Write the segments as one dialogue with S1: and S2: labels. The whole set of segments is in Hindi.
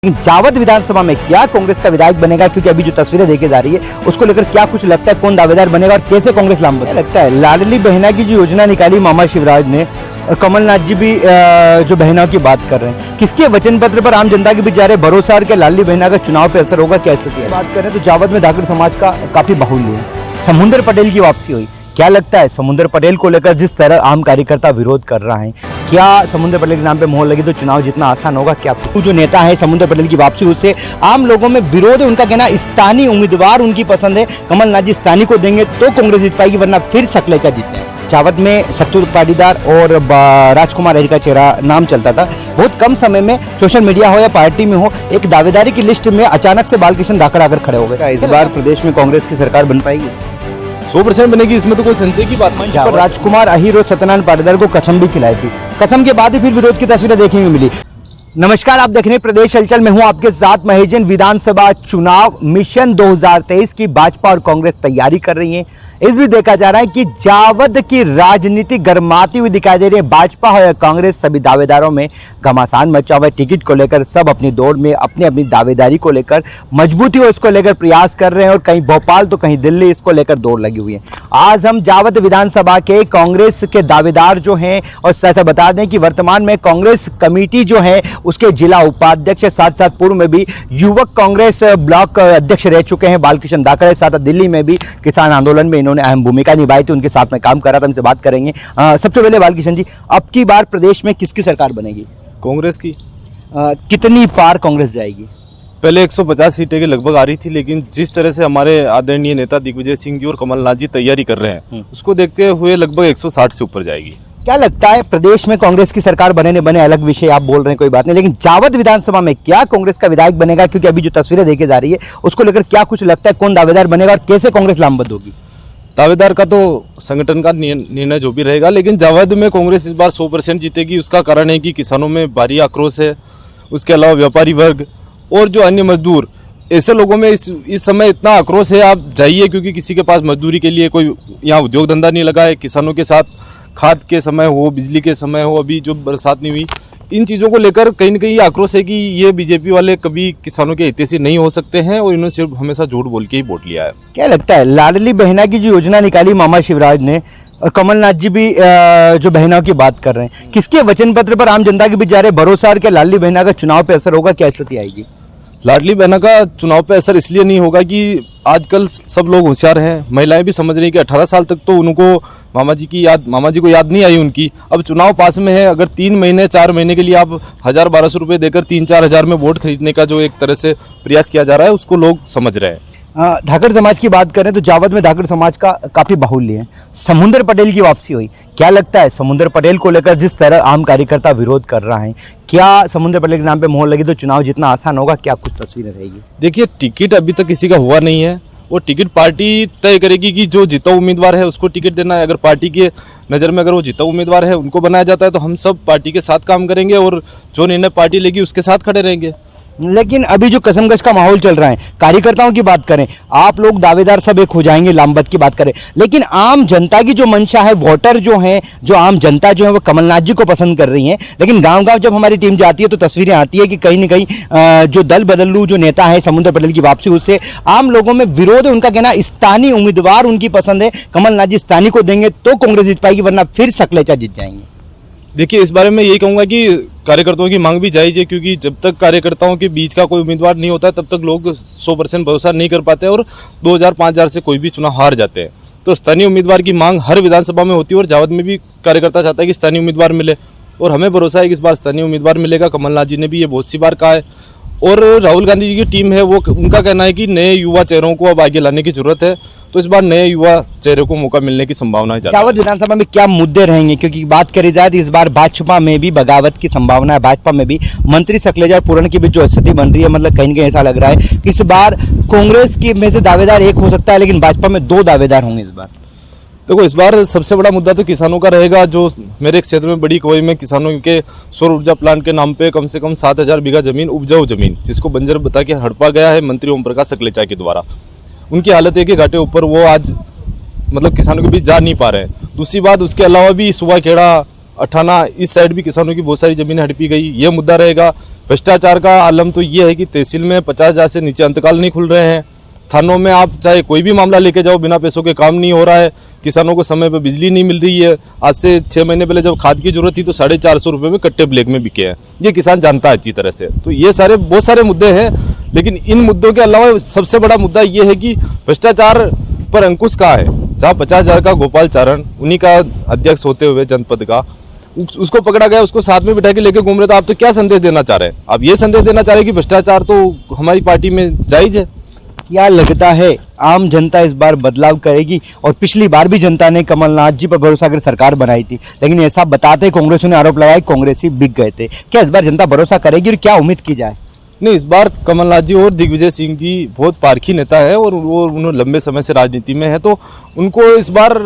S1: लेकिन जावद विधानसभा में क्या कांग्रेस का विधायक बनेगा, क्योंकि अभी जो तस्वीरें देखी जा रही है उसको लेकर क्या कुछ लगता है, कौन दावेदार बनेगा और कैसे कांग्रेस लामबंद लगता है। लाडली बहना की जो योजना निकाली मामा शिवराज ने और कमलनाथ जी भी जो बहनों की बात कर रहे हैं, किसके वचन पत्र पर आम जनता के बीच जा रहे भरोसा और क्या लाडली बहना का चुनाव पे असर होगा, कैसे किया बात करें तो जावद में धाकड़ समाज का काफी बाहुल्य है। समुंदर पटेल की वापसी हुई, क्या लगता है समुंदर पटेल को लेकर जिस तरह आम कार्यकर्ता विरोध कर रहा है, क्या समुंदर पटेल के नाम पे मोहर लगी तो चुनाव जितना आसान होगा? क्या जो नेता है समुंदर पटेल की वापसी, उससे आम लोगों में विरोध है। उनका कहना स्थानीय उम्मीदवार उनकी पसंद है, कमलनाथ जी स्थानीय को देंगे तो कांग्रेस जीत पाएगी, वरना फिर सकलेचा जीतते हैं। जावद में सत्तू पाटीदार और राजकुमार रेड्डी का चेहरा नाम चलता था। बहुत कम समय में सोशल मीडिया हो या पार्टी में हो, एक दावेदारी की लिस्ट में अचानक से बालकृष्ण धाकड़ आकर खड़े हो गए। इस बार प्रदेश में कांग्रेस की सरकार बन पाएगी?
S2: 100% बनेगी, इसमें तो कोई संशय की बात नहीं।
S1: पर राजकुमार अहीर और सत्यनारायण पाटीदार को कसम भी खिलाई थी, कसम के बाद ही फिर विरोध की तस्वीरें देखने को मिली। नमस्कार, आप देख रहे हैं प्रदेश हलचल में हूं आपके साथ महेश जैन। विधानसभा चुनाव मिशन 2023 की भाजपा और कांग्रेस तैयारी कर रही है। इस भी देखा जा रहा है कि जावद की राजनीति गर्माती हुई दिखाई दे रही है। भाजपा हो या कांग्रेस, सभी दावेदारों में घमासान मचा हुआ है। टिकट को लेकर सब अपनी दौड़ में अपनी अपनी दावेदारी को लेकर मजबूती हो इसको लेकर प्रयास कर रहे हैं, और कहीं भोपाल तो कहीं दिल्ली इसको लेकर दौड़ लगी हुई है। आज हम जावद विधानसभा के कांग्रेस के दावेदार जो हैं, और ऐसा बता दें कि वर्तमान में कांग्रेस कमेटी जो है उसके जिला उपाध्यक्ष, साथ साथ पूर्व में भी युवक कांग्रेस ब्लॉक अध्यक्ष रह चुके हैं बालकृष्ण धाकड़, साथ दिल्ली में भी किसान आंदोलन में इन्होंने अहम भूमिका निभाई थी, उनके साथ में काम कर रहा था। हमसे बात करेंगे। सबसे पहले बालकृष्ण जी, अब की बार प्रदेश में किसकी सरकार बनेगी?
S2: कांग्रेस की।
S1: कितनी पार कांग्रेस जाएगी?
S2: पहले 150 सीटें के लगभग आ रही थी, लेकिन जिस तरह से हमारे आदरणीय नेता दिग्विजय सिंह जी और कमलनाथ जी तैयारी कर रहे हैं, उसको देखते हुए लगभग 160 से ऊपर जाएगी।
S1: क्या लगता है प्रदेश में कांग्रेस की सरकार बने न बने अलग विषय, आप बोल रहे हैं कोई बात नहीं, लेकिन जावद विधानसभा में क्या कांग्रेस का विधायक बनेगा, क्योंकि अभी जो तस्वीरें देखी जा रही है उसको लेकर क्या कुछ लगता है, कौन दावेदार बनेगा और कैसे कांग्रेस लामबंद होगी?
S2: दावेदार का तो संगठन का निर्णय जो भी रहेगा, लेकिन जावद में कांग्रेस इस बार 100% जीतेगी। उसका कारण है कि किसानों में भारी आक्रोश है, उसके अलावा व्यापारी वर्ग और जो अन्य मजदूर, ऐसे लोगों में इस समय इतना आक्रोश है। आप जाइए, क्योंकि किसी के पास मजदूरी के लिए कोई यहाँ उद्योग धंधा नहीं लगा है। किसानों के साथ खाद के समय हो, बिजली के समय हो, अभी जो बरसात नहीं हुई, इन चीज़ों को लेकर कहीं न कहीं आक्रोश है कि ये बीजेपी वाले कभी किसानों के हितैषी नहीं हो सकते हैं, और इन्होंने सिर्फ हमेशा झूठ बोल के ही वोट लिया है।
S1: क्या लगता है लाडली बहना की जो योजना निकाली मामा शिवराज ने और कमलनाथ जी भी जो बहनों की बात कर रहे हैं, किसके वचन पत्र पर आम जनता के बीच जा रहे भरोसा और क्या लाडली बहना का चुनाव पे असर होगा, क्या स्थिति आएगी?
S2: लाडली बहना का चुनाव पे असर इसलिए नहीं होगा कि आजकल सब लोग होशियार हैं, महिलाएं भी समझ रही हैं कि 18 साल तक तो उनको मामा जी को याद नहीं आई उनकी। अब चुनाव पास में है, अगर 3 महीने 4 महीने के लिए आप 1000-1200 रुपये देकर 3-4 हज़ार में वोट खरीदने का जो एक तरह से प्रयास किया जा रहा है, उसको लोग समझ रहे हैं।
S1: धाकड़ समाज की बात करें तो जावद में धाकड़ समाज का काफी बाहुल्य है। समुंदर पटेल की वापसी हुई, क्या लगता है समुंदर पटेल को लेकर जिस तरह आम कार्यकर्ता विरोध कर रहा है, क्या समुंदर पटेल के नाम पे मोहर लगी तो चुनाव जितना आसान होगा? क्या कुछ तस्वीरें रहेगी?
S2: देखिए, टिकट अभी तक किसी का हुआ नहीं है, वो टिकट पार्टी तय करेगी कि जो जीता उम्मीदवार है उसको टिकट देना है। अगर पार्टी के नज़र में अगर वो जीता उम्मीदवार है उनको बनाया जाता है, तो हम सब पार्टी के साथ काम करेंगे और जो निर्णय पार्टी लेगी उसके साथ खड़े रहेंगे।
S1: लेकिन अभी जो कसमकश का माहौल चल रहा है, कार्यकर्ताओं की बात करें, आप लोग दावेदार सब एक हो जाएंगे, लामबंद की बात करें, लेकिन आम जनता की जो मंशा है, वोटर जो है, जो आम जनता जो है वो कमलनाथ जी को पसंद कर रही है। लेकिन गांव-गांव जब हमारी टीम जाती है तो तस्वीरें आती है कि कहीं न कहीं जो दल बदलू जो नेता है समुंदर पटेल की वापसी, उससे आम लोगों में विरोध है। उनका कहना स्थानीय उम्मीदवार उनकी पसंद है, कमलनाथ जी स्थानीय को देंगे तो कांग्रेस जीत पाएगी, वरना फिर सकलेचा जीत जाएंगे।
S2: देखिए, इस बारे में यही कहूँगा कि कार्यकर्ताओं की मांग भी जायज़ है, क्योंकि जब तक कार्यकर्ताओं के बीच का कोई उम्मीदवार नहीं होता तब तक लोग 100% भरोसा नहीं कर पाते और 2000-5000 से कोई भी चुनाव हार जाते हैं। तो स्थानीय उम्मीदवार की मांग हर विधानसभा में होती है, और जावद में भी कार्यकर्ता चाहता है कि स्थानीय उम्मीदवार मिले, और हमें भरोसा है कि इस बार स्थानीय उम्मीदवार मिलेगा। कमलनाथ जी ने भी ये बहुत सी बार कहा है, और राहुल गांधी जी की टीम है, वो उनका कहना है कि नए युवा चेहरों को अब आगे लाने की जरूरत है, तो इस बार नए युवा चेहरे को मौका मिलने की संभावना है।
S1: जावद विधानसभा में क्या मुद्दे रहेंगे, क्योंकि बात करी जाए तो इस बार भाजपा में भी बगावत की संभावना है, भाजपा में भी मंत्री सकलेजा पूरण की भी जो स्थिति बन रही है, मतलब कहीं न कहीं ऐसा लग रहा है कि इस बार कांग्रेस की में से दावेदार एक हो सकता है, लेकिन भाजपा में 2 दावेदार होंगे इस बार।
S2: देखो, इस बार सबसे बड़ा मुद्दा तो किसानों का रहेगा। जो मेरे क्षेत्र में बड़ी कोई में किसानों के सौर ऊर्जा प्लांट के नाम पे कम से कम 7000 बीघा जमीन, उपजाऊ जमीन, जिसको बंजर बता के हड़पा गया है मंत्री ओम प्रकाश सकलेचा के द्वारा, उनकी हालत है कि घाटे ऊपर वो आज मतलब किसानों के बीच जा नहीं पा रहे हैं। दूसरी बात, उसके अलावा भी सुबह खेड़ा, अठाना, इस साइड भी किसानों की बहुत सारी जमीनें हड़पी गई, ये मुद्दा रहेगा। भ्रष्टाचार का आलम तो ये है कि तहसील में 50,000 से नीचे अंतकाल नहीं खुल रहे हैं। थानों में आप चाहे कोई भी मामला लेके जाओ, बिना पैसों के काम नहीं हो रहा है। किसानों को समय पर बिजली नहीं मिल रही है। आज से 6 महीने पहले जब खाद की जरूरत थी तो 450 रुपये में कट्टे ब्लैक में बिके हैं। ये किसान जानता है अच्छी तरह से। तो ये सारे बहुत सारे मुद्दे हैं, लेकिन इन मुद्दों के अलावा सबसे बड़ा मुद्दा ये है कि भ्रष्टाचार पर अंकुश कहाँ है। जहाँ 50,000 का गोपाल चारण, उन्हीं का अध्यक्ष होते हुए जनपद का, उसको पकड़ा गया, उसको साथ में बिठा के लेके घूम रहे। तो आप तो क्या संदेश देना चाह रहे हैं? आप ये संदेश देना चाह रहे हैं कि भ्रष्टाचार तो हमारी पार्टी में जायज है।
S1: क्या लगता है आम जनता इस बार बदलाव करेगी? और पिछली बार भी जनता ने कमलनाथ जी पर भरोसा कर सरकार बनाई थी, लेकिन ऐसा बताते कांग्रेस ने आरोप लगाया कांग्रेसी बिक गए थे। क्या इस बार जनता भरोसा करेगी और क्या उम्मीद की जाए?
S2: नहीं, इस बार कमलनाथ जी और दिग्विजय सिंह जी बहुत पारखी नेता है और वो उन्होंने लंबे समय से राजनीति में है, तो उनको इस बार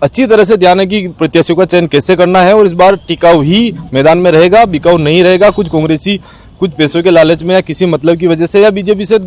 S2: अच्छी तरह से ध्यान है कि प्रत्याशियों का चयन कैसे करना है। और इस बार टिकाऊ ही मैदान में रहेगा, बिकाऊ नहीं रहेगा। कुछ कांग्रेसी कुछ पैसों के लालच में या किसी मतलब की वजह से या बीजेपी से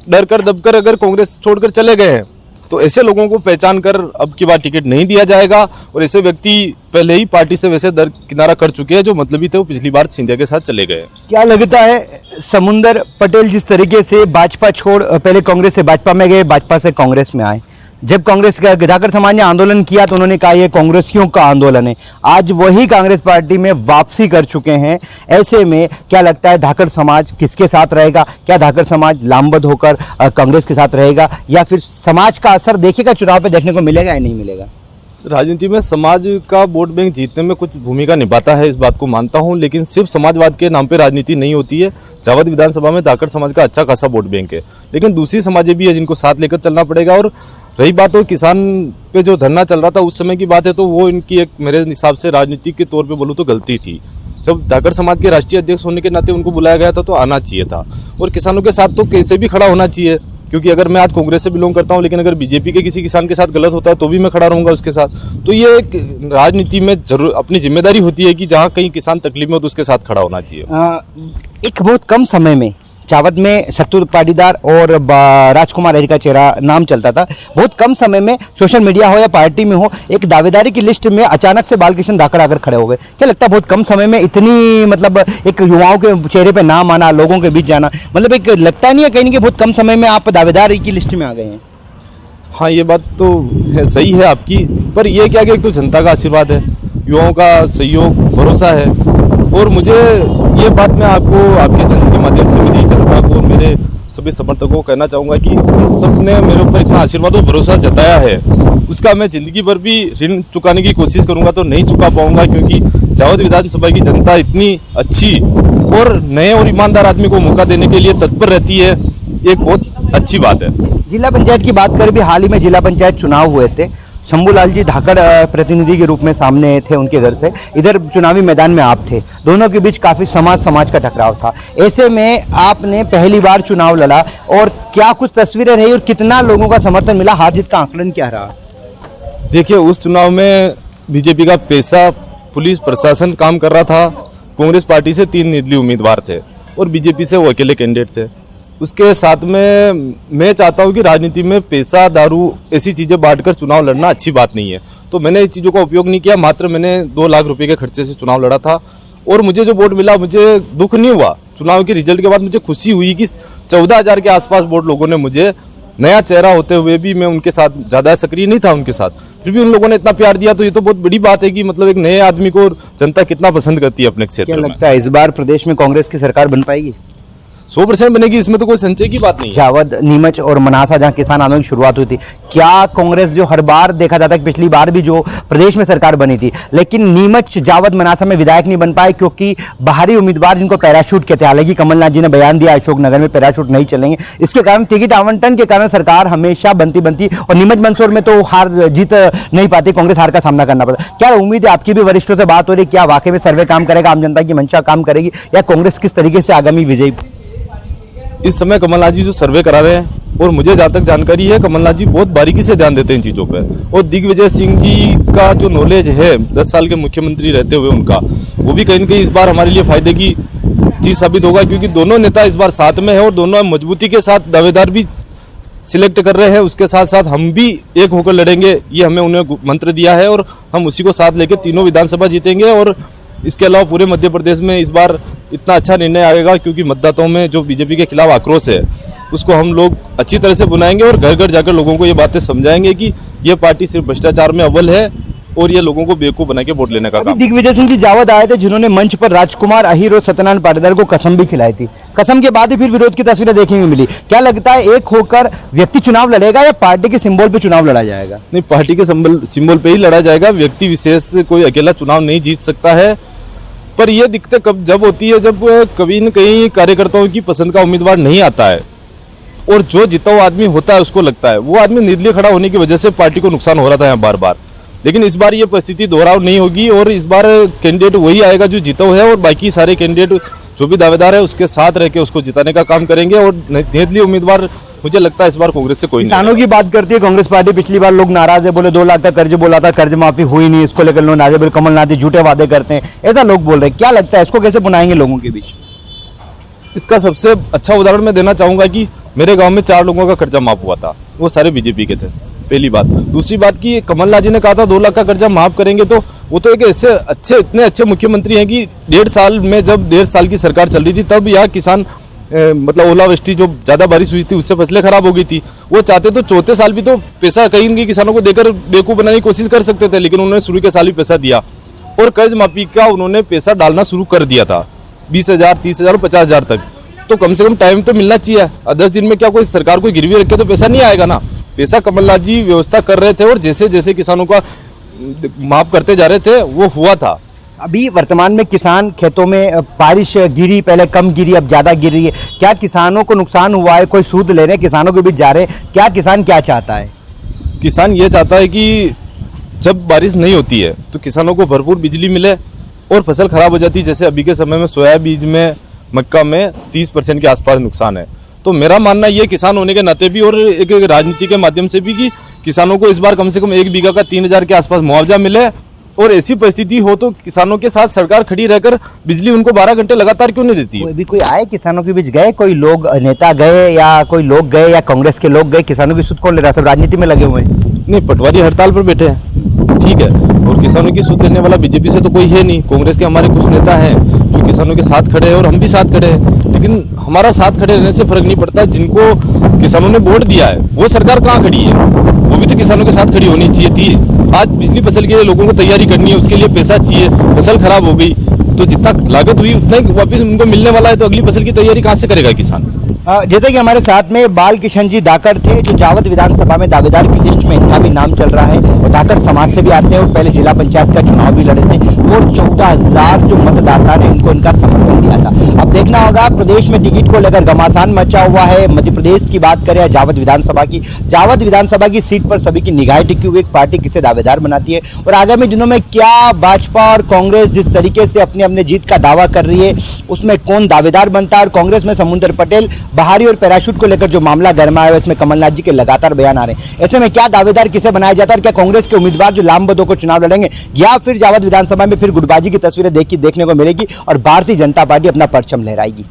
S2: डर कर दबकर अगर कांग्रेस छोड़कर चले गए हैं, तो ऐसे लोगों को पहचान कर अब की बार टिकट नहीं दिया जाएगा। और ऐसे व्यक्ति पहले ही पार्टी से वैसे दरकिनारा कर चुके हैं, जो मतलबी थे वो पिछली बार सिंधिया के साथ चले गए।
S1: क्या लगता है समुंदर पटेल जिस तरीके से भाजपा छोड़ पहले कांग्रेस से भाजपा में गए, भाजपा से कांग्रेस में आए, जब कांग्रेस का धाकर समाज ने आंदोलन किया तो उन्होंने कहा ये कांग्रेसियों का आंदोलन है, आज वही कांग्रेस पार्टी में वापसी कर चुके हैं। ऐसे में क्या लगता है धाकर समाज किसके साथ रहेगा? क्या धाकर समाज लामबंद होकर कांग्रेस के साथ रहेगा, या फिर समाज का असर देखेगा चुनाव पे, देखने को मिलेगा या नहीं मिलेगा?
S2: राजनीति में समाज का वोट बैंक जीतने में कुछ भूमिका निभाता है, इस बात को मानता हूं, लेकिन सिर्फ समाजवाद के नाम पे राजनीति नहीं होती है। जावद विधानसभा में धाकर समाज का अच्छा खासा वोट बैंक है, लेकिन दूसरी समाजें भी है जिनको साथ लेकर चलना पड़ेगा। और रही बात तो किसान पे जो धरना चल रहा था उस समय की बात है, तो वो इनकी एक मेरे हिसाब से राजनीतिक के तौर पे बोलूँ तो गलती थी। जब धाकर समाज के राष्ट्रीय अध्यक्ष होने के नाते उनको बुलाया गया था तो आना चाहिए था, और किसानों के साथ तो कैसे भी खड़ा होना चाहिए। क्योंकि अगर मैं आज कांग्रेस से बिलोंग करता हूं, लेकिन अगर बीजेपी के किसी किसान के साथ गलत होता है तो भी मैं खड़ा रहूंगा उसके साथ। तो ये एक राजनीति में जरूर अपनी जिम्मेदारी होती है कि जहां कहीं किसान तकलीफ में हो तो उसके साथ खड़ा होना चाहिए।
S1: एक बहुत कम समय में जावद में सत्तू पाटीदार और राजकुमार अहिर का चेहरा नाम चलता था। बहुत कम समय में सोशल मीडिया हो या पार्टी में हो, एक दावेदारी की लिस्ट में अचानक से बालकृष्ण धाकड़ आकर खड़े हो गए। क्या लगता है बहुत कम समय में इतनी मतलब एक युवाओं के चेहरे पे नाम आना, लोगों के बीच जाना, मतलब एक लगता नहीं है कहीं ना कहीं बहुत कम समय में आप दावेदारी की लिस्ट में आ गए हैं?
S2: हाँ, ये बात तो है, सही है आपकी, पर यह क्या कि एक तो जनता का आशीर्वाद है, युवाओं का सहयोग, भरोसा है। और मुझे ये बात मैं आपको आपके चैनल के माध्यम से मेरी जनता को, मेरे सभी समर्थकों को कहना चाहूँगा कि उन सब ने मेरे ऊपर इतना आशीर्वाद और भरोसा जताया है, उसका मैं जिंदगी भर भी ऋण चुकाने की कोशिश करूँगा तो नहीं चुका पाऊँगा। क्योंकि जावद विधानसभा की जनता इतनी अच्छी और नए और ईमानदार आदमी को मौका देने के लिए तत्पर रहती है, एक बहुत अच्छी बात है।
S1: जिला पंचायत की बात करें भी, हाल ही में जिला पंचायत चुनाव हुए थे, शंभूलाल जी धाकड़ प्रतिनिधि के रूप में सामने थे उनके घर से, इधर चुनावी मैदान में आप थे, दोनों के बीच काफी समाज का टकराव था। ऐसे में आपने पहली बार चुनाव लड़ा, और क्या कुछ तस्वीरें रही और कितना लोगों का समर्थन मिला, हार जीत का आंकलन क्या रहा?
S2: देखिए, उस चुनाव में बीजेपी का पैसा पुलिस प्रशासन काम कर रहा था। कांग्रेस पार्टी से 3 निर्दलीय उम्मीदवार थे और बीजेपी से वो अकेले कैंडिडेट थे। उसके साथ में मैं चाहता हूं कि राजनीति में पैसा, दारू, ऐसी चीज़ें बांटकर चुनाव लड़ना अच्छी बात नहीं है। तो मैंने इस चीज़ों का उपयोग नहीं किया, मात्र मैंने 2 लाख रुपए के खर्चे से चुनाव लड़ा था। और मुझे जो वोट मिला, मुझे दुख नहीं हुआ। चुनाव के रिजल्ट के बाद मुझे खुशी हुई कि 14,000 के आसपास वोट लोगों ने मुझे, नया चेहरा होते हुए भी मैं उनके साथ ज़्यादा सक्रिय नहीं था उनके साथ, फिर भी उन लोगों ने इतना प्यार दिया। तो ये तो बहुत बड़ी बात है कि मतलब एक नए आदमी को जनता कितना पसंद करती है अपने क्षेत्र में।
S1: क्या लगता है इस बार प्रदेश में कांग्रेस की सरकार बन पाएगी?
S2: 100% बनेगी, इसमें तो कोई संशय की बात नहीं है।
S1: जावद, नीमच और मनासा जहां किसान आंदोलन की शुरुआत हुई थी, क्या कांग्रेस जो हर बार देखा जाता है कि पिछली बार भी जो प्रदेश में सरकार बनी थी, लेकिन नीमच, जावद, मनासा में विधायक नहीं बन पाए क्योंकि बाहरी उम्मीदवार जिनको पैराशूट कहते हैं, हालांकि कमलनाथ जी ने बयान दिया अशोकनगर में पैराशूट नहीं चलेंगे, इसके कारण टिकट आवंटन के कारण सरकार हमेशा बनती और नीमच मंदसौर में तो हार जीत नहीं पाती, कांग्रेस हार का सामना करना पड़ता। क्या उम्मीद है, आपकी भी वरिष्ठों से बात हो रही है, क्या वाकई में सर्वे काम करेगा, आम जनता की मंशा काम करेगी, या कांग्रेस किस तरीके से आगामी विजयी?
S2: इस समय कमलनाथ जी जो सर्वे करा रहे हैं, और मुझे जहाँ तक जानकारी है, कमलनाथ जी बहुत बारीकी से ध्यान देते हैं इन चीज़ों पर। और दिग्विजय सिंह जी का जो नॉलेज है 10 साल के मुख्यमंत्री रहते हुए उनका, वो भी कहीं न कहीं इस बार हमारे लिए फायदे की चीज़ साबित होगा। क्योंकि दोनों नेता इस बार साथ में है और दोनों मजबूती के साथ दावेदार भी सिलेक्ट कर रहे हैं। उसके साथ साथ हम भी एक होकर लड़ेंगे, ये हमें उन्हें मंत्र दिया है, और हम उसी को साथ लेकर तीनों विधानसभा जीतेंगे और इसके अलावा पूरे मध्य प्रदेश में इस बार इतना अच्छा निर्णय आएगा क्योंकि मतदाताओं में जो बीजेपी के खिलाफ आक्रोश है उसको हम लोग अच्छी तरह से बुलाएंगे और घर घर जाकर लोगों को ये बातें समझाएंगे कि ये पार्टी सिर्फ भ्रष्टाचार में अव्वल है और ये लोगों को बेवकूफ बना के वोट लेने का काम।
S1: दिग्विजय सिंह जी जावद आए थे जिन्होंने मंच पर राजकुमार अहीर और सत्यनारायण पाटीदार को कसम भी खिलाई थी। कसम के बाद ही फिर विरोध की तस्वीरें देखने को मिली। क्या लगता है एक होकर व्यक्ति चुनाव लड़ेगा या पार्टी के सिंबल पे चुनाव लड़ा जाएगा?
S2: नहीं, पार्टी के सिंबल पे ही लड़ा जाएगा। व्यक्ति विशेष से कोई अकेला चुनाव नहीं जीत सकता है। पर यह दिक्कत कब जब होती है जब कभी न कहीं कार्यकर्ताओं की पसंद का उम्मीदवार नहीं आता है और जो जीता हुआ आदमी होता है उसको लगता है वो आदमी निर्दलीय खड़ा होने की वजह से पार्टी को नुकसान हो रहा था यहाँ बार बार। लेकिन इस बार ये परिस्थिति दोहराव नहीं होगी और इस बार कैंडिडेट वही आएगा जो जीता हुआ है और बाकी सारे कैंडिडेट जो भी दावेदार है उसके साथ रह के उसको जिताने का काम करेंगे और निर्दलीय उम्मीदवार मुझे लगता है इस बार कांग्रेस से कोई नहीं।
S1: किसानों की बात करती है कांग्रेस पार्टी। पिछली बार लोग नाराज है, बोले 2 लाख का कर्ज बोला था, कर्ज माफी हुई नहीं, इसको लेकर लोग नाराज बोले कमलनाथ जी झूठे वादे करते हैं, ऐसा लोग बोल रहे हैं। क्या लगता है इसको कैसे बुनाएंगे लोगों के बीच?
S2: इसका सबसे अच्छा उदाहरण मैं देना चाहूंगा कि मेरे गांव में 4 लोगों का कर्जा माफ हुआ था, वो सारे बीजेपी के थे। पहली बात। दूसरी बात कि कमलनाथ जी ने कहा था 2 लाख का कर्जा माफ करेंगे, तो वो तो एक ऐसे इतने अच्छे मुख्यमंत्री हैं कि 1.5 साल में जब 1.5 साल की सरकार चल रही थी तब यहाँ किसान मतलब ओलावृष्टि जो ज्यादा बारिश हुई थी उससे फसलें खराब हो गई थी। वो चाहते तो चौथे साल भी तो पैसा कहीं किसानों को देकर बेवकूफ बनाने की कोशिश कर सकते थे, लेकिन उन्होंने शुरू के साल भी पैसा दिया और कर्ज माफी का उन्होंने पैसा डालना शुरू कर दिया था 20,000, 30,000 और 50,000 तक। तो कम से कम टाइम तो मिलना चाहिए। 10 दिन में क्या कोई सरकार कोई गिरवी रखे तो पैसा नहीं आएगा ना। पैसा कमलनाथ जी व्यवस्था कर रहे थे और जैसे जैसे किसानों का माफ करते जा रहे थे वो हुआ था।
S1: अभी वर्तमान में किसान खेतों में बारिश गिरी, पहले कम गिरी अब ज्यादा गिर रही है। क्या किसानों को नुकसान हुआ है? कोई सूद ले रहे हैं, किसानों के बीच जा रहे हैं। क्या किसान क्या चाहता है?
S2: किसान ये चाहता है कि जब बारिश नहीं होती है तो किसानों को भरपूर बिजली मिले और फसल खराब हो जाती है। जैसे अभी के समय में सोया बीज में, मक्का में 30% के आसपास नुकसान है। तो मेरा मानना ये किसान होने के नाते भी और एक राजनीति के माध्यम से भी कि किसानों को इस बार कम से कम 1 बीघा का 3,000 के आसपास मुआवजा मिले और ऐसी परिस्थिति हो तो किसानों के साथ सरकार खड़ी रहकर बिजली उनको 12 घंटे लगातार क्यों नहीं देती है?
S1: अभी कोई आए किसानों के बीच गए, कोई लोग नेता गए या कोई लोग गए या कांग्रेस के लोग गए? किसानों की सुध कौन ले रहा है? सब राजनीति में लगे हुए हैं।
S2: नहीं, पटवारी हड़ताल पर बैठे हैं, ठीक है, और किसानों की सुध लेने वाला बीजेपी से तो कोई है नहीं। कांग्रेस के हमारे कुछ नेता हैं जो किसानों के साथ खड़े हैं और हम भी साथ खड़े हैं, लेकिन हमारा साथ खड़े रहने से फर्क नहीं पड़ता। जिनको किसानों ने वोट दिया है वो सरकार कहाँ खड़ी है? वो भी तो किसानों के साथ खड़ी होनी चाहिए थी। आज बिजली फसल के लिए लोगों को तैयारी करनी है, उसके लिए पैसा चाहिए, फसल खराब हो गई तो जितना लागत हुई उतना ही वापस उनको मिलने वाला है, तो अगली फसल की तैयारी कहाँ से करेगा किसान?
S1: जैसे कि हमारे साथ में बाल किशन जी धाकड़ थे जो जावद विधानसभा में दावेदार की लिस्ट में इनका भी नाम चल रहा है और धाकड़ समाज से भी आते हैं और पहले जिला पंचायत का चुनाव भी लड़े थे और 14,000 जो मतदाता ने उनको इनका समर्थन दिया था। अब देखना होगा प्रदेश में टिकट को लेकर घमासान मचा हुआ है। मध्य प्रदेश की बात करें जावद विधानसभा की सीट पर सभी की निगाहें टिकी हुई, एक पार्टी किसे दावेदार बनाती है और आगामी दिनों में क्या भाजपा और कांग्रेस जिस तरीके से अपने जीत का दावा कर रही है उसमें कौन दावेदार बनता है। और कांग्रेस में समुंदर पटेल बहारी और पैराशूट को लेकर जो मामला गरमाया है इसमें कमलनाथ जी के लगातार बयान आ रहे हैं। ऐसे में क्या दावेदार किसे बनाया जाता है और क्या कांग्रेस के उम्मीदवार जो लामबदों को चुनाव लड़ेंगे या फिर जावद विधानसभा में फिर गुटबाजी की तस्वीरें देखने को मिलेगी और भारतीय जनता पार्टी अपना परचम लहराएगी?